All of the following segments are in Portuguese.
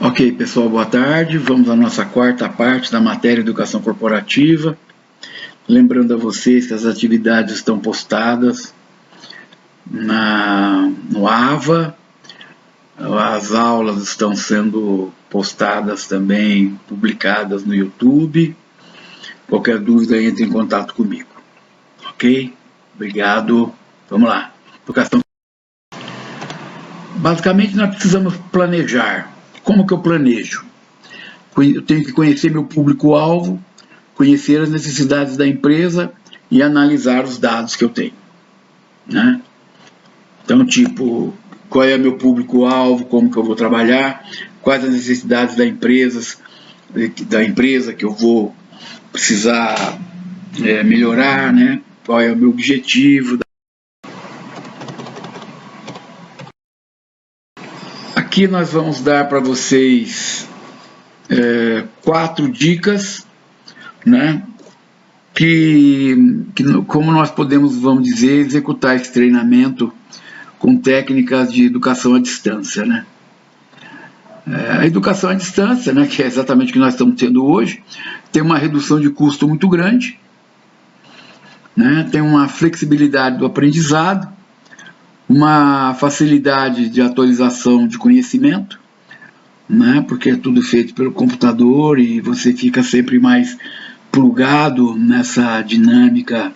Ok, pessoal, boa tarde. Vamos à nossa quarta parte da matéria Educação Corporativa. Lembrando a vocês que as atividades estão postadas no AVA, as aulas estão sendo postadas também, publicadas no YouTube. Qualquer dúvida, entre em contato comigo. Ok? Obrigado. Vamos lá. Educação. Basicamente, nós precisamos planejar. Como que eu planejo? Eu tenho que conhecer meu público-alvo, conhecer as necessidades da empresa e analisar os dados que eu tenho, né? Então, tipo, qual é meu público-alvo, como que eu vou trabalhar, quais as necessidades da empresa que eu vou precisar melhorar, né? Qual é o meu objetivo. Aqui nós vamos dar para vocês 4 dicas, né, que como nós podemos, vamos dizer, executar esse treinamento com técnicas de educação à distância, né. A educação à distância, né, que é exatamente o que nós estamos tendo hoje, tem uma redução de custo muito grande, né, tem uma flexibilidade do aprendizado, uma facilidade de atualização de conhecimento, né, porque é tudo feito pelo computador e você fica sempre mais plugado nessa dinâmica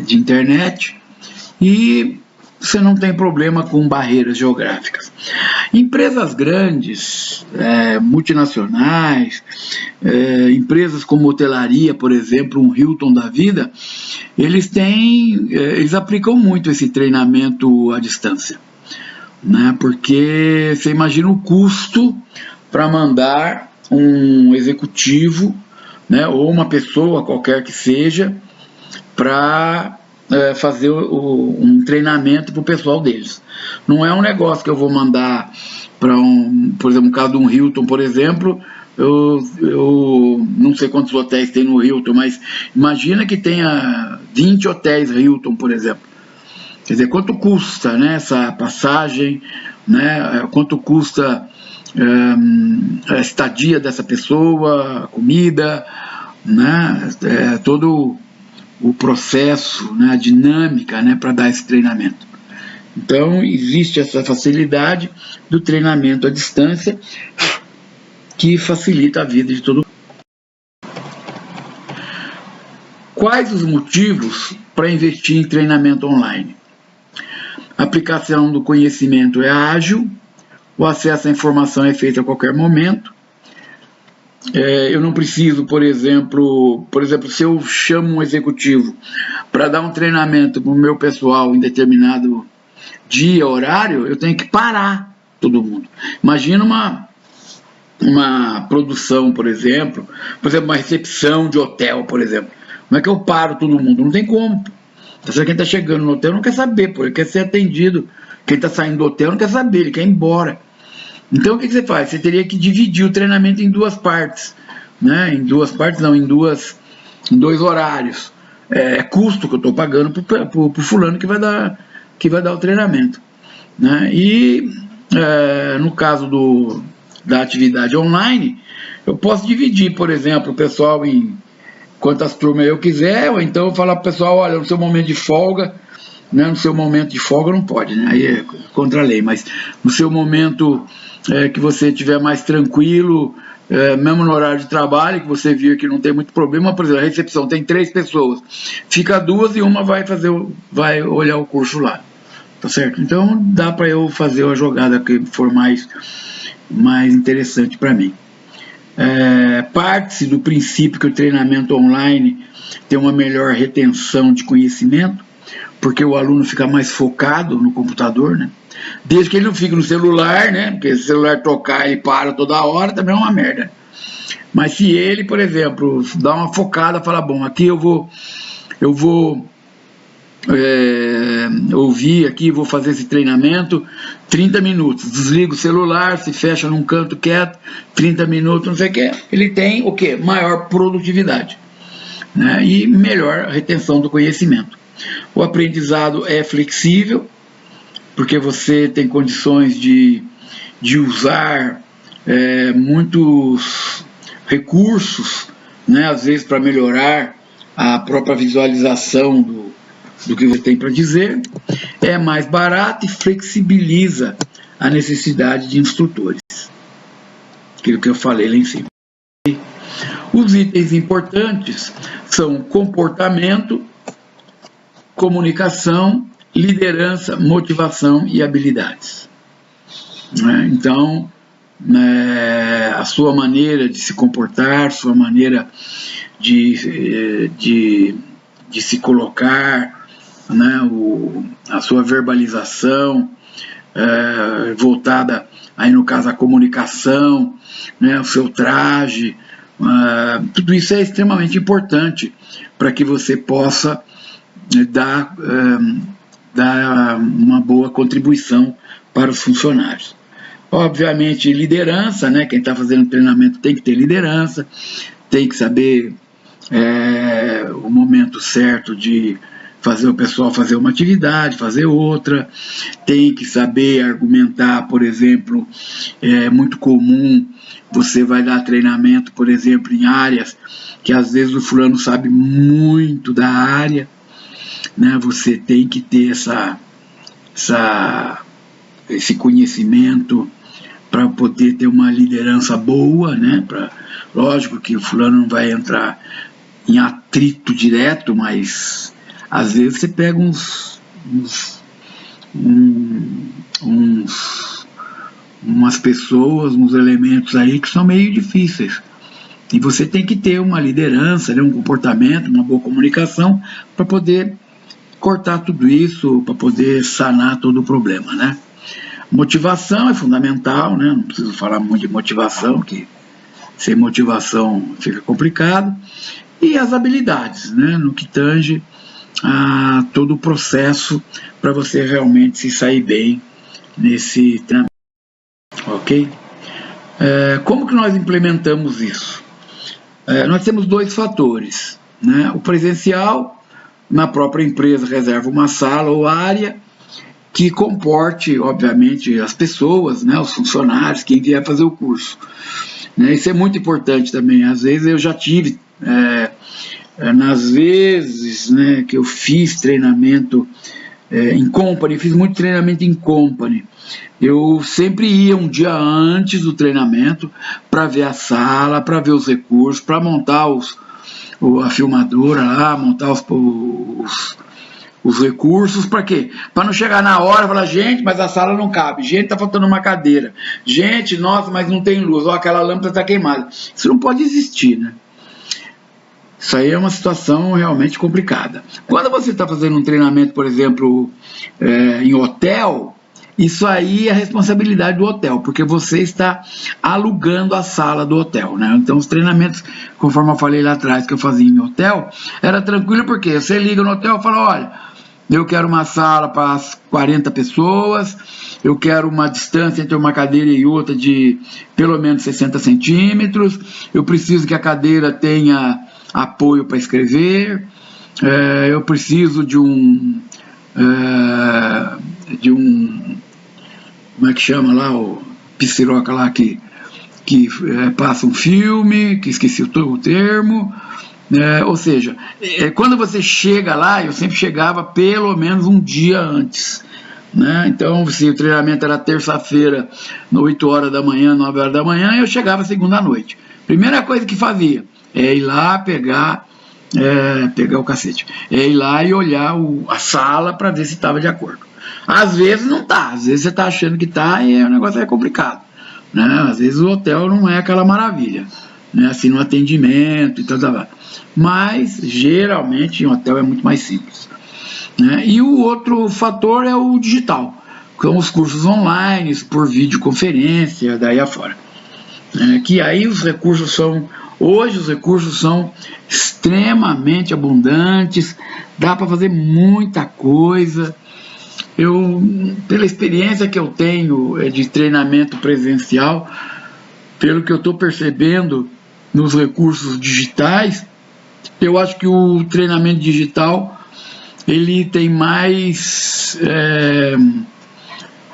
de internet, e você não tem problema com barreiras geográficas. Empresas grandes, multinacionais, empresas como hotelaria, por exemplo, um Hilton da vida, eles aplicam muito esse treinamento à distância, né? Porque você imagina o custo para mandar um executivo, né, ou uma pessoa qualquer que seja, para fazer um treinamento para o pessoal deles. Não é um negócio que eu vou mandar para por exemplo, no caso de um Hilton, por exemplo, eu não sei quantos hotéis tem no Hilton, mas imagina que tenha 20 hotéis Hilton, por exemplo. Quer dizer, quanto custa, né, essa passagem, né, quanto custa a estadia dessa pessoa, a comida, né, todo o processo, né, a dinâmica, né, para dar esse treinamento. Então, existe essa facilidade do treinamento à distância que facilita a vida de todo mundo. Quais os motivos para investir em treinamento online? A aplicação do conhecimento é ágil, o acesso à informação é feito a qualquer momento. Eu não preciso, por exemplo, se eu chamo um executivo para dar um treinamento para o meu pessoal em determinado dia, horário, eu tenho que parar todo mundo. Imagina uma produção, por exemplo, uma recepção de hotel, por exemplo. Como é que eu paro todo mundo? Não tem como. Quem está chegando no hotel não quer saber, ele quer ser atendido. Quem está saindo do hotel não quer saber, ele quer ir embora. Então o que você faz? Você teria que dividir o treinamento em 2 partes, né? Em 2 partes não, em 2 horários. É custo que eu estou pagando para o fulano que vai dar o treinamento, né? E no caso da atividade online, eu posso dividir, por exemplo, o pessoal em quantas turmas eu quiser, ou então eu falar para o pessoal, olha, no seu momento de folga, né, no seu momento de folga não pode, né, aí é contra a lei, mas no seu momento que você estiver mais tranquilo, mesmo no horário de trabalho, que você viu que não tem muito problema, por exemplo, a recepção tem 3 pessoas, fica 2 e uma vai olhar o curso lá, tá certo? Então dá para eu fazer a jogada que for mais interessante para mim. Parte-se do princípio que o treinamento online tem uma melhor retenção de conhecimento, porque o aluno fica mais focado no computador, né? Desde que ele não fique no celular, né? Porque se o celular tocar, ele para toda hora, também é uma merda. Mas se ele, por exemplo, dá uma focada, fala, bom, aqui eu vou ouvir aqui, vou fazer esse treinamento, 30 minutos, desliga o celular, se fecha num canto quieto, 30 minutos, não sei o que, ele tem o quê? Maior produtividade, né? E melhor retenção do conhecimento. O aprendizado é flexível, porque você tem condições de usar muitos recursos, né, às vezes para melhorar a própria visualização do que você tem para dizer, é mais barato e flexibiliza a necessidade de instrutores. Aquilo que eu falei lá em cima. Os itens importantes são comportamento, comunicação, liderança, motivação e habilidades. Então, a sua maneira de se comportar, sua maneira de se colocar, né, a sua verbalização, voltada aí no caso a comunicação, né, o seu traje, tudo isso é extremamente importante para que você possa dar uma boa contribuição para os funcionários. Obviamente liderança, né, quem está fazendo treinamento tem que ter liderança, tem que saber o momento certo de fazer o pessoal fazer uma atividade, fazer outra, tem que saber argumentar, por exemplo, é muito comum, você vai dar treinamento, por exemplo, em áreas que às vezes o fulano sabe muito da área, né? Você tem que ter esse conhecimento para poder ter uma liderança boa, né? Lógico que o fulano não vai entrar em atrito direto, mas às vezes você pega umas pessoas, uns elementos aí que são meio difíceis. E você tem que ter uma liderança, né, um comportamento, uma boa comunicação para poder cortar tudo isso, para poder sanar todo o problema, né? Motivação é fundamental, né? Não preciso falar muito de motivação, que sem motivação fica complicado. E as habilidades, né? No que tange a todo o processo para você realmente se sair bem nesse treinamento. Ok? Como que nós implementamos isso? Nós temos dois fatores, né? O presencial, na própria empresa reserva uma sala ou área que comporte, obviamente, as pessoas, né? Os funcionários, quem vier fazer o curso. Isso é muito importante também. Às vezes eu já tive, nas vezes, né, que eu fiz treinamento em company, fiz muito treinamento em company, eu sempre ia um dia antes do treinamento para ver a sala, para ver os recursos, para montar a filmadora lá, montar os recursos, para quê? Para não chegar na hora e falar, gente, mas a sala não cabe, gente, tá faltando uma cadeira, gente, nossa, mas não tem luz, ó, aquela lâmpada está queimada. Isso não pode existir, né? Isso aí é uma situação realmente complicada. Quando você está fazendo um treinamento, por exemplo, em hotel, isso aí é a responsabilidade do hotel, porque você está alugando a sala do hotel, né? Então os treinamentos, conforme eu falei lá atrás que eu fazia em hotel, era tranquilo porque você liga no hotel e fala, olha, eu quero uma sala para 40 pessoas, eu quero uma distância entre uma cadeira e outra de pelo menos 60 centímetros, eu preciso que a cadeira tenha apoio para escrever, eu preciso de um como é que chama lá, o psiroca lá que passa um filme, que esqueci o termo, ou seja, quando você chega lá, eu sempre chegava pelo menos um dia antes, né? Então, se o treinamento era terça-feira, 8 horas da manhã, 9 horas da manhã, eu chegava segunda à noite. Primeira coisa que fazia é ir lá pegar o cacete, ir lá e olhar a sala para ver se estava de acordo. Às vezes não está, às vezes você está achando que está e o negócio é complicado, né? Às vezes o hotel não é aquela maravilha, né? Assim no atendimento e tal, mas geralmente em hotel é muito mais simples, né? E o outro fator é o digital, que são os cursos online, por videoconferência, daí afora, que aí os recursos são extremamente abundantes, dá para fazer muita coisa. Pela experiência que eu tenho de treinamento presencial, pelo que eu estou percebendo nos recursos digitais, eu acho que o treinamento digital ele tem mais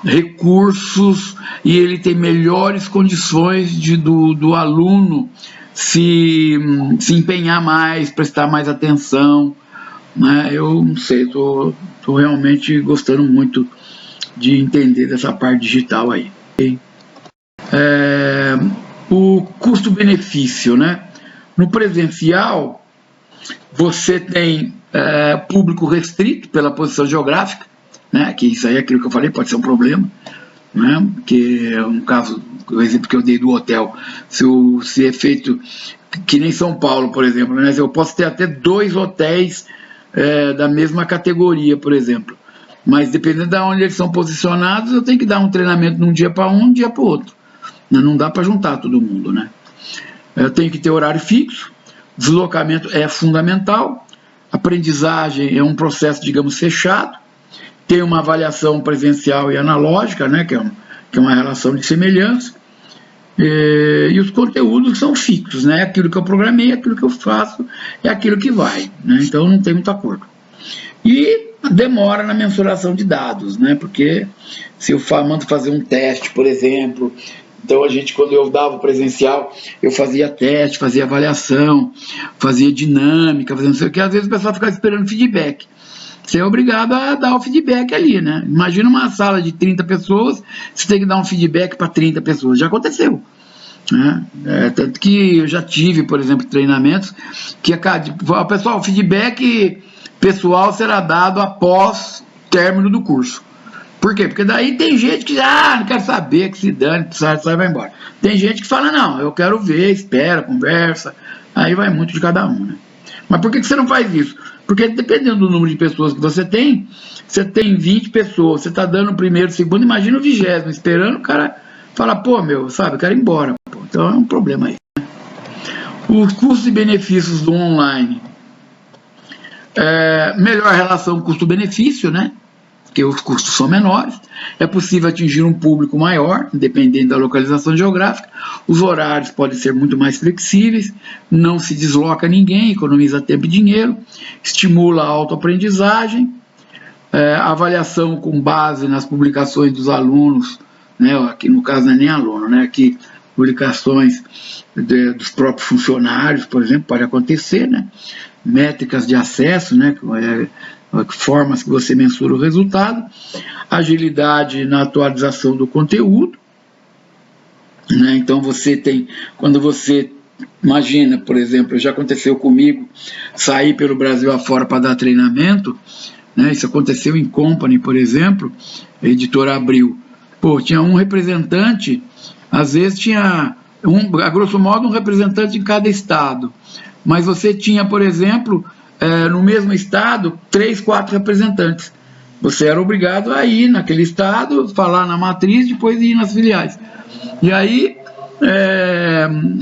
recursos e ele tem melhores condições do aluno se empenhar mais, prestar mais atenção, né? Eu não sei, estou realmente gostando muito de entender dessa parte digital aí. O custo-benefício, né? No presencial, você tem público restrito pela posição geográfica, né? Que isso aí é aquilo que eu falei, pode ser um problema, né? Que é um caso, o exemplo que eu dei do hotel, se é feito que nem São Paulo, por exemplo, né? Eu posso ter até 2 hotéis da mesma categoria, por exemplo, mas dependendo de onde eles são posicionados, eu tenho que dar um treinamento num dia para um dia para o outro. Não dá para juntar todo mundo, né? Eu tenho que ter horário fixo, deslocamento é fundamental, aprendizagem é um processo, digamos, fechado, tem uma avaliação presencial e analógica, né? Que é uma relação de semelhança, e os conteúdos são fixos, né? Aquilo que eu programei, aquilo que eu faço, é aquilo que vai, né? Então não tem muito acordo. E demora na mensuração de dados, né? Porque se eu mando fazer um teste, por exemplo, então quando eu dava o presencial, eu fazia teste, fazia avaliação, fazia dinâmica, fazia não sei o que, às vezes o pessoal ficava esperando feedback. Você é obrigado a dar o feedback ali, né? Imagina uma sala de 30 pessoas, você tem que dar um feedback para 30 pessoas. Já aconteceu, né? Tanto que eu já tive, por exemplo, treinamentos que pessoal, o feedback pessoal será dado após o término do curso. Por quê? Porque daí tem gente que não quer saber, que se dane, sai e vai embora. Tem gente que fala, não, eu quero ver, espera, conversa, aí vai muito de cada um, né? Mas por que você não faz isso? Porque dependendo do número de pessoas que você tem 20 pessoas, você está dando o primeiro, segundo, imagina o 20º, esperando o cara falar, pô, sabe, eu quero ir embora. Pô. Então é um problema aí, né? Os custos e benefícios do online. Melhor relação custo-benefício, né? Porque os custos são menores, é possível atingir um público maior, independente da localização geográfica, os horários podem ser muito mais flexíveis, não se desloca ninguém, economiza tempo e dinheiro, estimula a autoaprendizagem, avaliação com base nas publicações dos alunos, né? Aqui no caso não é nem aluno, né? Aqui publicações dos próprios funcionários, por exemplo, pode acontecer, né? Métricas de acesso, né? Formas que você mensura o resultado, agilidade na atualização do conteúdo, né? Então quando você imagina, por exemplo, já aconteceu comigo, sair pelo Brasil afora para dar treinamento, né? Isso aconteceu em Company, por exemplo, a editora Abril, tinha um representante, às vezes tinha, a grosso modo, um representante em cada estado, mas você tinha, por exemplo, no mesmo estado, 3, 4 representantes. Você era obrigado a ir naquele estado, falar na matriz, depois ir nas filiais. E aí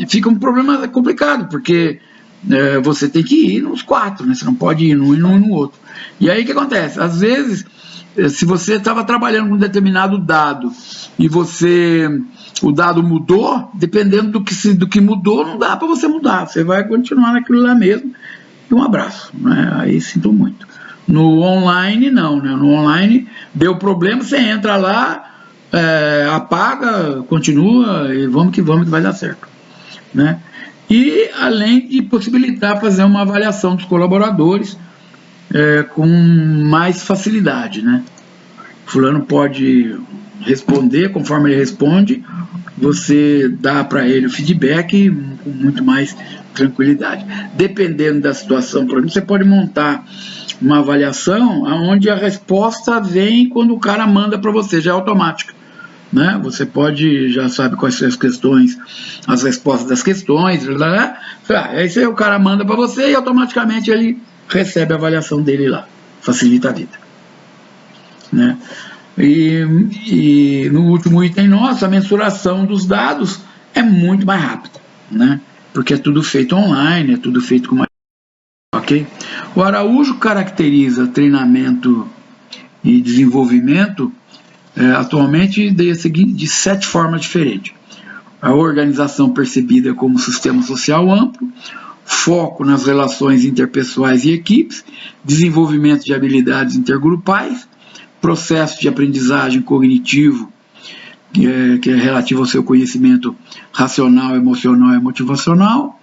fica um problema complicado, porque você tem que ir nos 4, né? Você não pode ir num e no outro. E aí o que acontece? Às vezes, se você estava trabalhando com um determinado dado e o dado mudou, dependendo do que mudou, não dá para você mudar. Você vai continuar naquilo lá mesmo. Um abraço, né? Aí sinto muito. No online não, né? No online deu problema, você entra lá, apaga, continua e vamos que vai dar certo, né? E além de possibilitar fazer uma avaliação dos colaboradores com mais facilidade, né? Fulano pode responder, conforme ele responde, você dá para ele o feedback com muito mais tranquilidade. Dependendo da situação, por exemplo, você pode montar uma avaliação onde a resposta vem quando o cara manda para você, já é automática, né? Você já sabe quais são as questões, as respostas das questões, aí o cara manda para você e automaticamente ele recebe a avaliação dele lá, facilita a vida, né? E no último item nosso, a mensuração dos dados é muito mais rápida, né? Porque é tudo feito online, é tudo feito com mais... Ok? O Araújo caracteriza treinamento e desenvolvimento atualmente de 7 formas diferentes. A organização percebida como sistema social amplo, foco nas relações interpessoais e equipes, desenvolvimento de habilidades intergrupais, processo de aprendizagem cognitivo, que é relativo ao seu conhecimento racional, emocional e motivacional,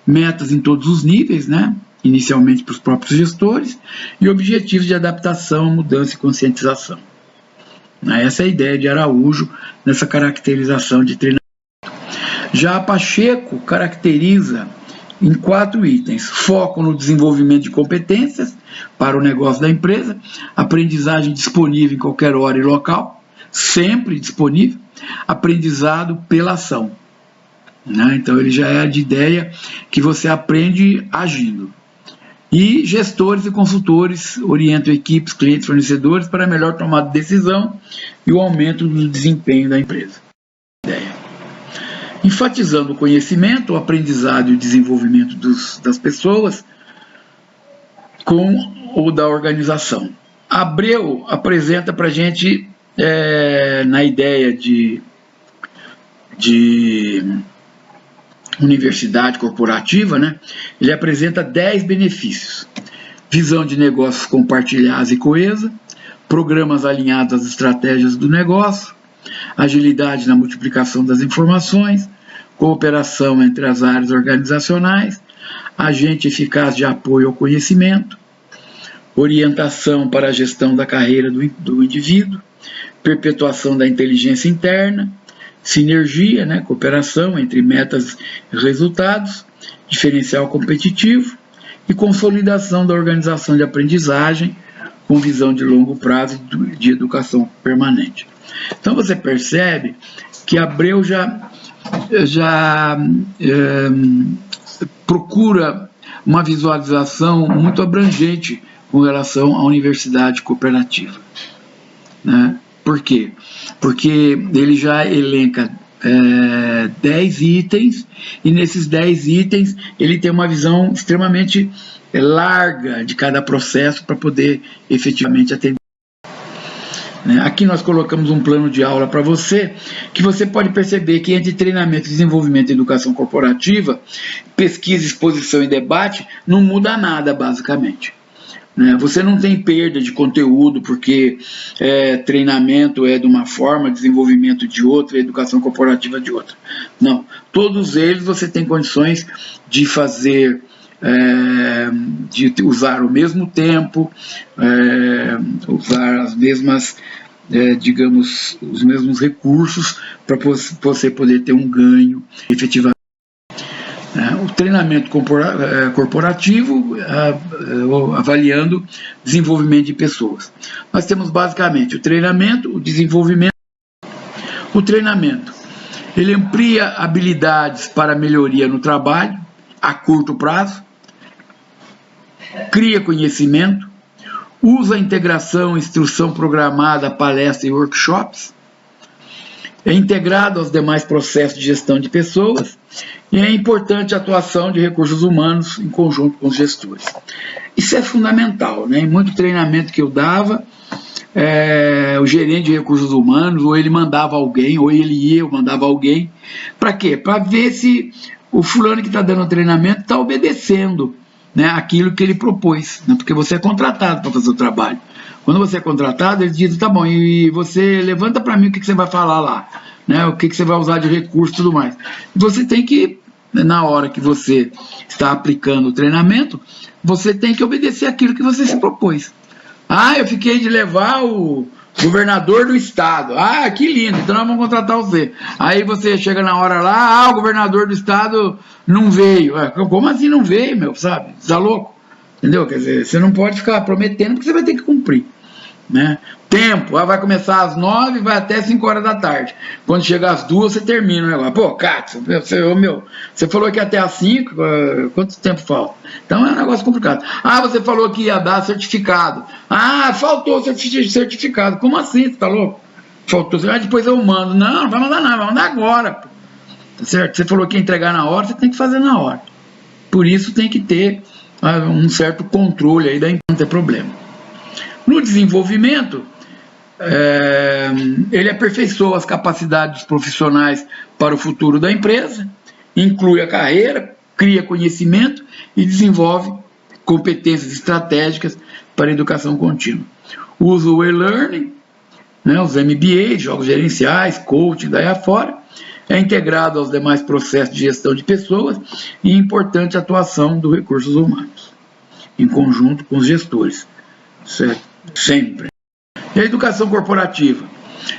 metas em todos os níveis, né? Inicialmente para os próprios gestores, e objetivos de adaptação, mudança e conscientização. Essa é a ideia de Araújo nessa caracterização de treinamento. Já a Pacheco caracteriza em 4 itens: foco no desenvolvimento de competências para o negócio da empresa, aprendizagem disponível em qualquer hora e local, sempre disponível, aprendizado pela ação. Então ele já é de ideia que você aprende agindo. E gestores e consultores orientam equipes, clientes, fornecedores para a melhor tomada de decisão e o aumento do desempenho da empresa. Enfatizando o conhecimento, o aprendizado e o desenvolvimento das pessoas com ou da organização. Abreu apresenta para a gente, na ideia de universidade corporativa, né? Ele apresenta 10 benefícios: visão de negócios compartilhados e coesa, programas alinhados às estratégias do negócio, agilidade na multiplicação das informações, cooperação entre as áreas organizacionais, agente eficaz de apoio ao conhecimento, orientação para a gestão da carreira do indivíduo, perpetuação da inteligência interna, sinergia, né, cooperação entre metas e resultados, diferencial competitivo e consolidação da organização de aprendizagem com visão de longo prazo de educação permanente. Então você percebe que Abreu já procura uma visualização muito abrangente com relação à universidade cooperativa, né? Por quê? Porque ele já elenca 10 itens, e nesses 10 itens ele tem uma visão extremamente larga de cada processo para poder efetivamente atender. Aqui nós colocamos um plano de aula para você, que você pode perceber que entre treinamento, desenvolvimento e educação corporativa, pesquisa, exposição e debate, não muda nada basicamente. Você não tem perda de conteúdo porque treinamento é de uma forma, desenvolvimento de outra, educação corporativa de outra. Não, todos eles você tem condições de fazer, de usar o mesmo tempo, usar as mesmas, digamos, os mesmos recursos para você poder ter um ganho efetivamente. O treinamento corporativo, avaliando desenvolvimento de pessoas. Nós temos basicamente o treinamento, o desenvolvimento. O treinamento, ele amplia habilidades para melhoria no trabalho a curto prazo, cria conhecimento, usa a integração, instrução programada, palestra e workshops, é integrado aos demais processos de gestão de pessoas e é importante a atuação de recursos humanos em conjunto com os gestores. Isso é fundamental, né? Em muito treinamento que eu dava, o gerente de recursos humanos, ou ele mandava alguém, ou ele ia, eu mandava alguém. Para quê? Para ver se o fulano que está dando o treinamento está obedecendo, né, aquilo que ele propôs, né? Porque você é contratado para fazer o trabalho. Quando você é contratado, eles dizem, tá bom, e você levanta para mim o que você vai falar lá, né? O que você vai usar de recurso e tudo mais. Você tem que, na hora que você está aplicando o treinamento, você tem que obedecer aquilo que você se propôs. Eu fiquei de levar o governador do estado. Que lindo, então nós vamos contratar você. Aí você chega na hora lá, o governador do estado não veio. Como assim não veio, meu, sabe? Você tá louco? Entendeu? Quer dizer, você não pode ficar prometendo porque você vai ter que cumprir, né? Tempo, vai começar às 9 e vai até 5 horas da tarde. Quando chegar às 2, você termina o negócio. Pô, Cátia, você falou que até às 5, quanto tempo falta? Então é um negócio complicado. Você falou que ia dar certificado. Faltou certificado. Como assim, você tá louco? Faltou. Depois eu mando. Não vai mandar nada, vai mandar agora. Pô. Tá certo? Você falou que ia entregar na hora, você tem que fazer na hora. Por isso tem que ter um certo controle aí, daí não tem problema. No desenvolvimento, ele aperfeiçoa as capacidades profissionais para o futuro da empresa, inclui a carreira, cria conhecimento e desenvolve competências estratégicas para a educação contínua. Usa o e-learning, né, os MBA, jogos gerenciais, coaching, daí afora. É integrado aos demais processos de gestão de pessoas e importante atuação dos recursos humanos, em conjunto com os gestores, certo? Sempre. E a educação corporativa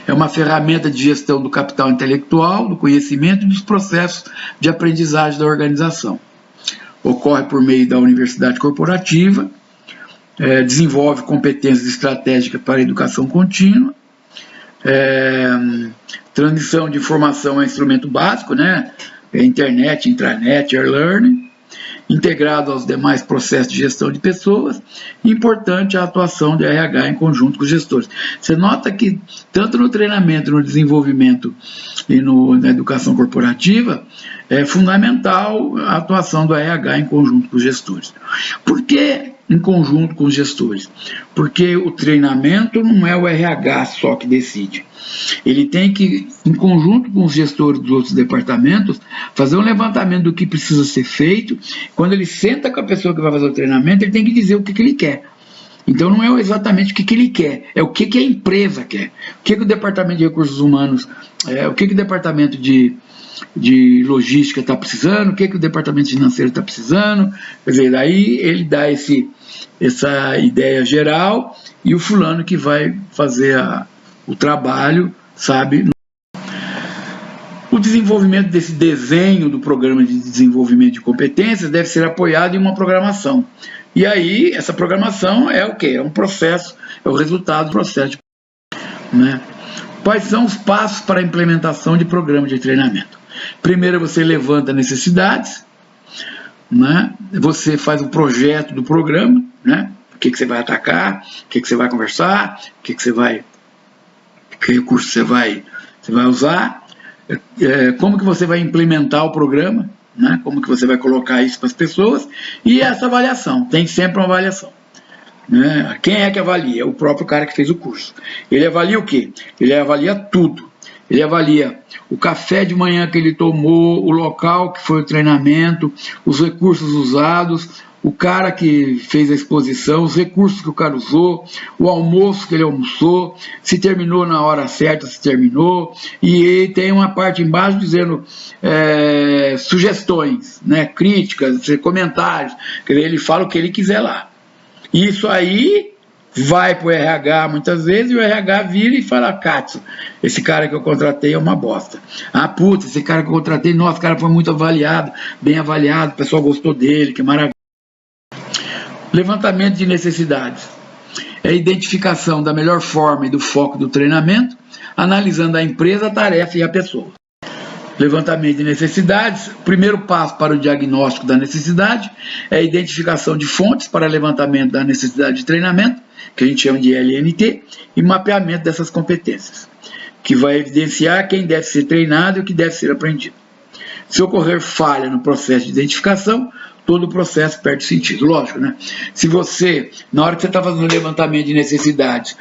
é uma ferramenta de gestão do capital intelectual, do conhecimento e dos processos de aprendizagem da organização. Ocorre por meio da universidade corporativa, desenvolve competências estratégicas para a educação contínua, transmissão de informação é instrumento básico, né? Internet, intranet, e-learning, integrado aos demais processos de gestão de pessoas, importante a atuação de RH em conjunto com os gestores. Você nota que tanto no treinamento, no desenvolvimento e na educação corporativa, é fundamental a atuação do RH em conjunto com os gestores. Por que em conjunto com os gestores? Porque o treinamento não é o RH só que decide. Ele tem que, em conjunto com os gestores dos outros departamentos, fazer um levantamento do que precisa ser feito. Quando ele senta com a pessoa que vai fazer o treinamento, ele tem que dizer o que ele quer. Então não é exatamente o que ele quer, é o que a empresa quer. O que o departamento de recursos humanos, o que o departamento de logística está precisando, o que o departamento financeiro está precisando. Quer dizer, daí ele dá essa ideia geral e o fulano que vai fazer o trabalho, sabe? O desenvolvimento desse desenho do programa de desenvolvimento de competências deve ser apoiado em uma programação. E aí, essa programação é o quê? É um processo, é o resultado do processo. Né? Quais são os passos para a implementação de programa de treinamento? Primeiro, você levanta necessidades, né? Você faz o projeto do programa, né? O que você vai atacar, o que você vai conversar, que recurso você vai usar, como que você vai implementar o programa, né? Como que você vai colocar isso para as pessoas, e essa avaliação, tem sempre uma avaliação. Né? Quem é que avalia? O próprio cara que fez o curso. Ele avalia o quê? Ele avalia tudo. Ele avalia o café de manhã que ele tomou, o local que foi o treinamento, os recursos usados, o cara que fez a exposição, os recursos que o cara usou, o almoço que ele almoçou, se terminou na hora certa, se terminou, e tem uma parte embaixo dizendo sugestões, né, críticas, comentários, quer dizer, ele fala o que ele quiser lá. Isso aí vai para o RH muitas vezes, e o RH vira e fala: Katsu, esse cara que eu contratei é uma bosta. Ah, puta, esse cara que eu contratei, nossa, o cara foi muito avaliado, bem avaliado, o pessoal gostou dele, que maravilha. Levantamento de necessidades. É a identificação da melhor forma e do foco do treinamento, analisando a empresa, a tarefa e a pessoa. Levantamento de necessidades. O primeiro passo para o diagnóstico da necessidade é a identificação de fontes para levantamento da necessidade de treinamento, que a gente chama de LNT, e mapeamento dessas competências, que vai evidenciar quem deve ser treinado e o que deve ser aprendido. Se ocorrer falha no processo de identificação, todo o processo perde sentido. Lógico, né? Se você, na hora que você está fazendo o levantamento de necessidades,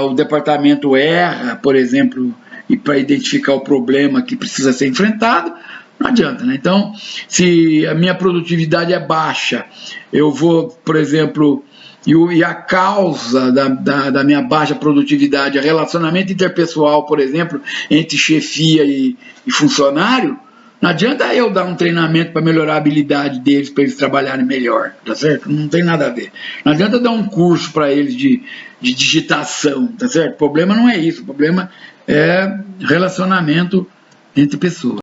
o departamento erra, por exemplo, e para identificar o problema que precisa ser enfrentado, não adianta, né? Então, se a minha produtividade é baixa, eu vou, por exemplo, e a causa da minha baixa produtividade é relacionamento interpessoal, por exemplo, entre chefia e funcionário, não adianta eu dar um treinamento para melhorar a habilidade deles, para eles trabalharem melhor, tá certo? Não tem nada a ver. Não adianta dar um curso para eles de digitação, tá certo? O problema não é isso, o problema é relacionamento entre pessoas.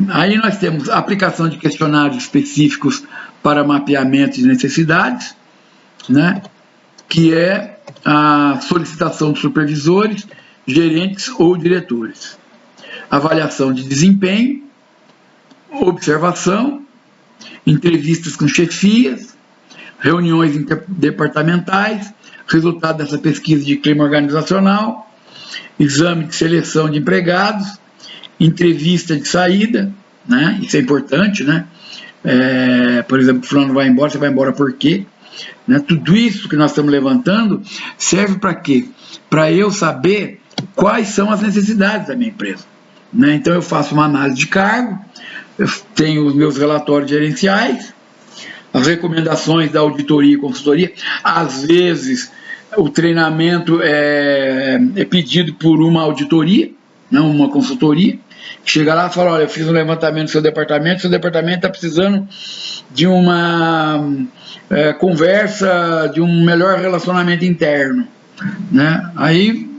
Aí nós temos a aplicação de questionários específicos para mapeamento de necessidades, né? Que é a solicitação de supervisores, gerentes ou diretores. Avaliação de desempenho, observação, entrevistas com chefias, reuniões interdepartamentais, resultado dessa pesquisa de clima organizacional, exame de seleção de empregados, entrevista de saída, né? Isso é importante, né? Por exemplo, o fulano vai embora, você vai embora por quê? Né? Tudo isso que nós estamos levantando serve para quê? Para eu saber quais são as necessidades da minha empresa. Né? Então eu faço uma análise de cargo, eu tenho os meus relatórios gerenciais, as recomendações da auditoria e consultoria. Às vezes o treinamento é pedido por uma auditoria, não uma consultoria, que chega lá e fala, olha, eu fiz um levantamento do seu departamento está precisando de uma conversa, de um melhor relacionamento interno, né? Aí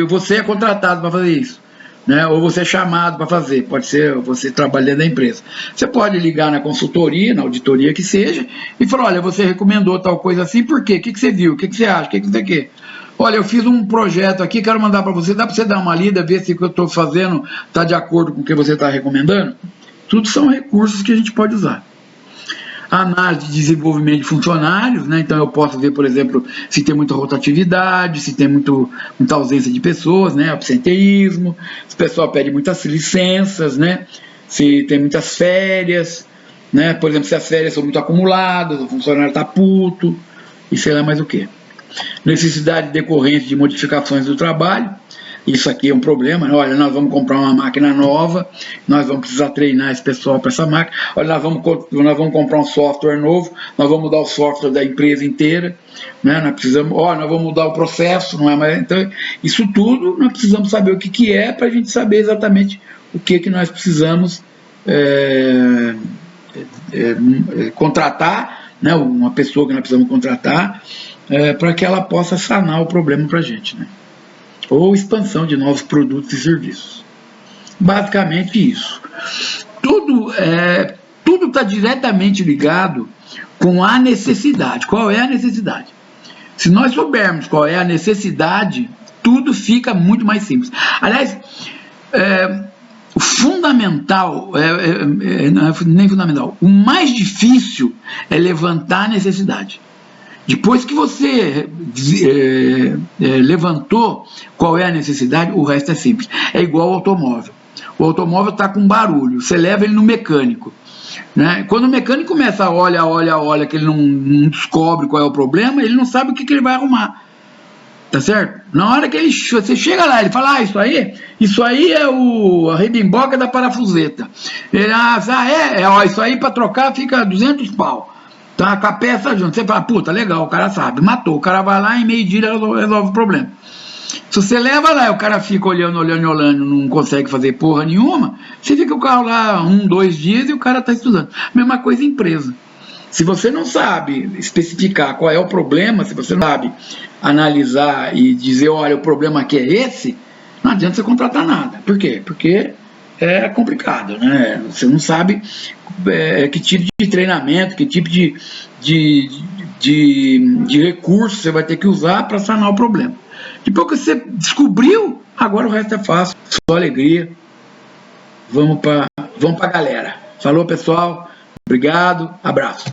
você é contratado para fazer isso, né? Ou você é chamado para fazer, pode ser você trabalhando da empresa. Você pode ligar na consultoria, na auditoria que seja, e falar, olha, você recomendou tal coisa assim, por quê? O que você viu? O que você acha? O que você quer? Olha, eu fiz um projeto aqui, quero mandar para você, dá para você dar uma lida, ver se o que eu estou fazendo está de acordo com o que você está recomendando? Tudo são recursos que a gente pode usar. A análise de desenvolvimento de funcionários, né? Então eu posso ver, por exemplo, se tem muita rotatividade, se tem muita ausência de pessoas, né? Absenteísmo, se o pessoal pede muitas licenças, né? Se tem muitas férias, né? Por exemplo, se as férias são muito acumuladas, o funcionário está puto, e sei lá mais o que. Necessidade decorrente de modificações do trabalho, isso aqui é um problema, né? Olha, nós vamos comprar uma máquina nova, nós vamos precisar treinar esse pessoal para essa máquina, olha, nós vamos comprar um software novo, nós vamos mudar o software da empresa inteira, né? Nós vamos mudar o processo, não é mais, então, isso tudo nós precisamos saber o que é, para a gente saber exatamente o que nós precisamos contratar, né? Uma pessoa que nós precisamos contratar, para que ela possa sanar o problema para a gente, né? Ou expansão de novos produtos e serviços. Basicamente isso. Tudo está diretamente ligado com a necessidade. Qual é a necessidade? Se nós soubermos qual é a necessidade, tudo fica muito mais simples. Aliás, o fundamental, não é nem fundamental, o mais difícil é levantar a necessidade. Depois que você levantou qual é a necessidade, o resto é simples. É igual ao automóvel. O automóvel está com barulho, você leva ele no mecânico, né? Quando o mecânico começa a olha, que ele não descobre qual é o problema, ele não sabe o que ele vai arrumar. Tá certo? Na hora que você chega lá, ele fala, isso aí é a rebimboca da parafuseta. Ele, isso aí para trocar fica 200 pau. Tá com a peça junto. Você fala, puta, legal, o cara sabe, matou. O cara vai lá e em meio dia resolve o problema. Se você leva lá e o cara fica olhando, não consegue fazer porra nenhuma, você fica o carro lá 1, 2 dias e o cara tá estudando. Mesma coisa em empresa. Se você não sabe especificar qual é o problema, se você não sabe analisar e dizer, olha, o problema aqui é esse, não adianta você contratar nada. Por quê? Porque é complicado, né? Você não sabe que tipo de treinamento, que tipo de recurso você vai ter que usar para sanar o problema. Depois que você descobriu, agora o resto é fácil, só alegria. Vamos para a galera. Falou, pessoal. Obrigado. Abraço.